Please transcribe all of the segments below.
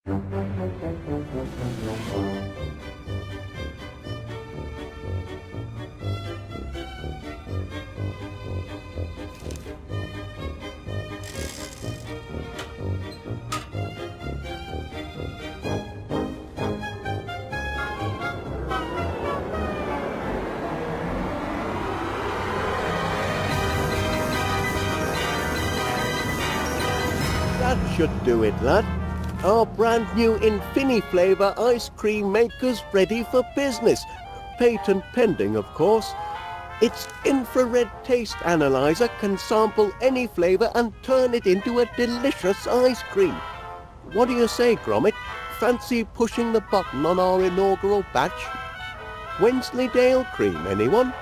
That should do it, lad. Our brand new Infini-flavour ice cream maker's ready for business. Patent pending, of course. Its infrared taste analyzer can sample any flavour and turn it into a delicious ice cream. What do you say, Gromit? Fancy pushing the button on our inaugural batch? Wensleydale cream, anyone?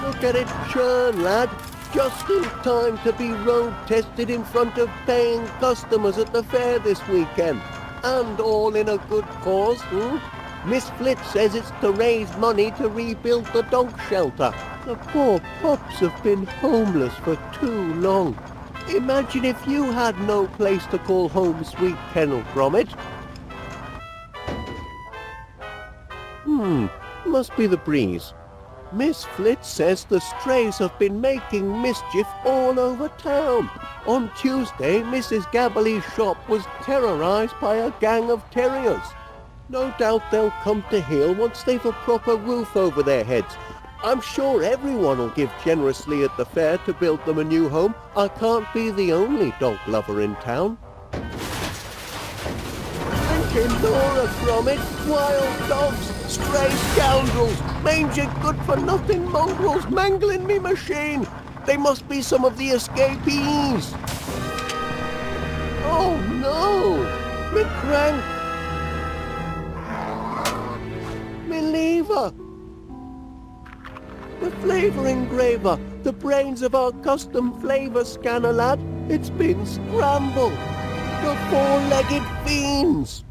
Look at it churn, lad. Just in time to be road tested in front of paying customers at the fair this weekend. And all in a good cause, Miss Flitz says it's to raise money to rebuild the dog shelter. The poor pups have been homeless for too long. Imagine if you had no place to call home, sweet Kennel Gromit. Must be the breeze. Miss Flitz says the strays have been making mischief all over town. On Tuesday, Mrs. Gabberly's shop was terrorised by a gang of terriers. No doubt they'll come to heel once they've a proper roof over their heads. I'm sure everyone will give generously at the fair to build them a new home. I can't be the only dog lover in town. Nora Gromit, wild dogs, stray scoundrels, mangy good-for-nothing mongrels mangling me machine. They must be some of the escapees. Oh no! Me crank! Me lever! The flavour engraver, the brains of our custom flavour scanner, lad. It's been scrambled. The four-legged fiends.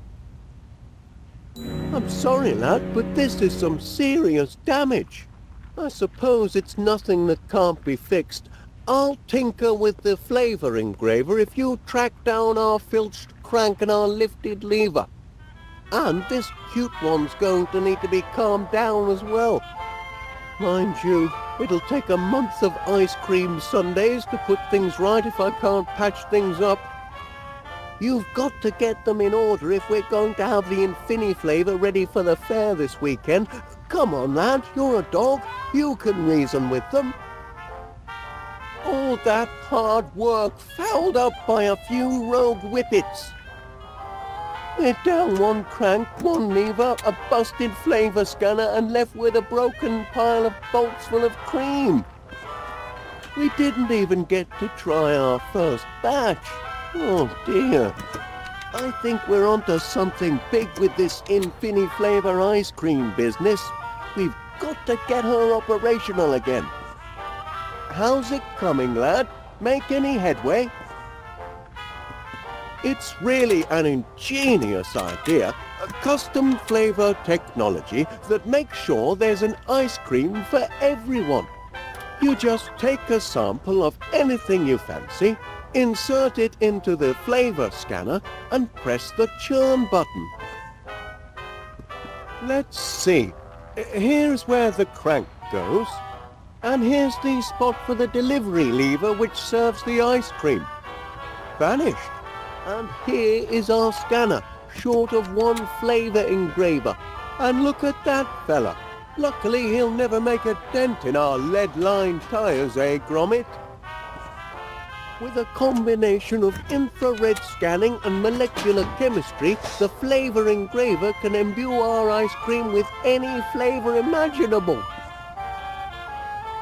I'm sorry, lad, but this is some serious damage. I suppose it's nothing that can't be fixed. I'll tinker with the flavour engraver if you track down our filched crank and our lifted lever. And this cute one's going to need to be calmed down as well. Mind you, it'll take a month of ice cream sundaes to put things right if I can't patch things up. You've got to get them in order if we're going to have the Infini-flavour ready for the fair this weekend. Come on, lad, you're a dog. You can reason with them. All that hard work fouled up by a few rogue whippets. We're down one crank, one lever, a busted flavour scanner, and left with a broken pile of bolts full of cream. We didn't even get to try our first batch. Oh dear. I think we're onto something big with this Infini-flavour ice cream business. We've got to get her operational again. How's it coming, lad? Make any headway? It's really an ingenious idea, a custom flavour technology that makes sure there's an ice cream for everyone. You just take a sample of anything you fancy, insert it into the flavour scanner and press the churn button. Let's see. Here's where the crank goes. And here's the spot for the delivery lever which serves the ice cream. Vanished. And here is our scanner, short of one flavour engraver. And look at that fella. Luckily he'll never make a dent in our lead-lined tyres, eh, Gromit? With a combination of infrared scanning and molecular chemistry, the flavour engraver can imbue our ice cream with any flavour imaginable.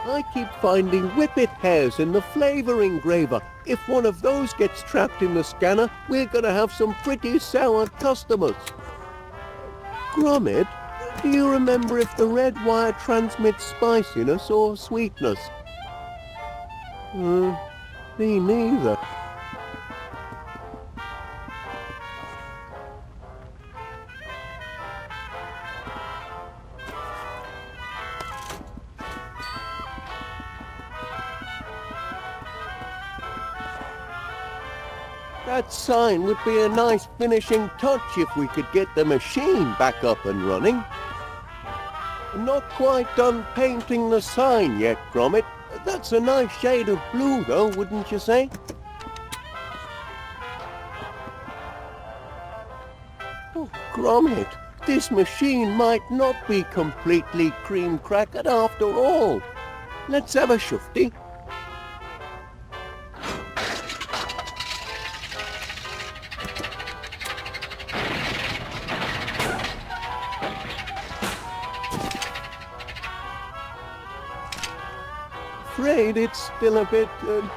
I keep finding whippet hairs in the flavour engraver. If one of those gets trapped in the scanner, we're going to have some pretty sour customers. Gromit, do you remember if the red wire transmits spiciness or sweetness? Me neither. That sign would be a nice finishing touch if we could get the machine back up and running. Not quite done painting the sign yet, Gromit. That's a nice shade of blue, though, wouldn't you say? Oh, Gromit, this machine might not be completely cream-crackered after all. Let's have a shufty. Afraid it's still a bit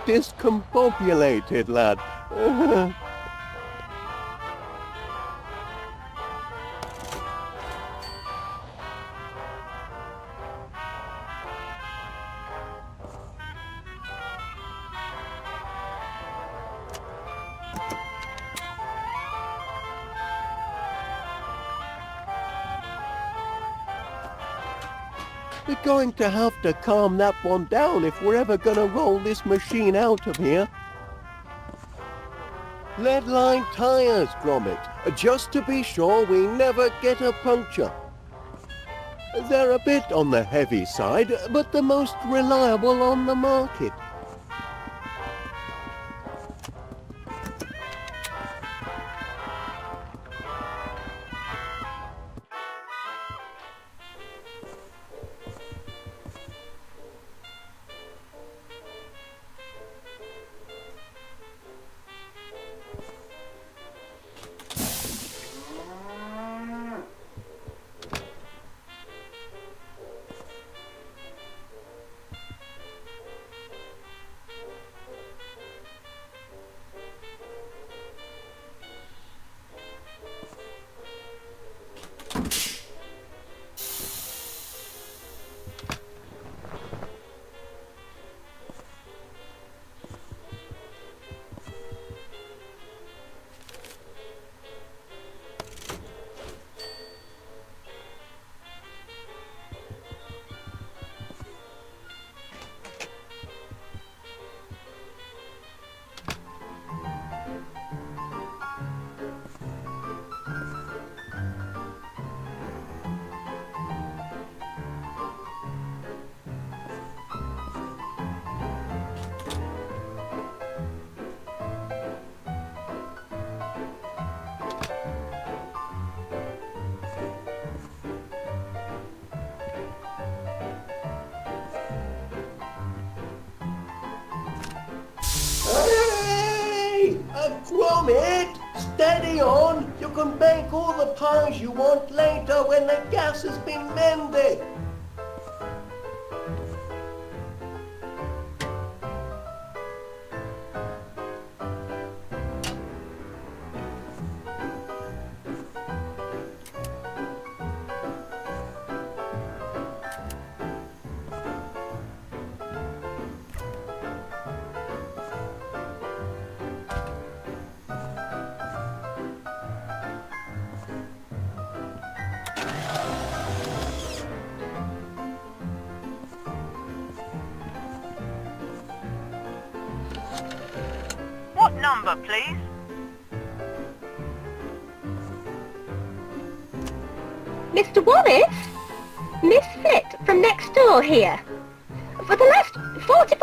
discombobulated, lad. We're going to have to calm that one down if we're ever going to roll this machine out of here. Lead-lined tires, Gromit, just to be sure we never get a puncture. They're a bit on the heavy side, but the most reliable on the market. Hey! Gromit! Steady on! You can bake all the pies you want later when the gas has been mended! What number, please? Mr. Wallace? Miss Fit from next door here. For the last 45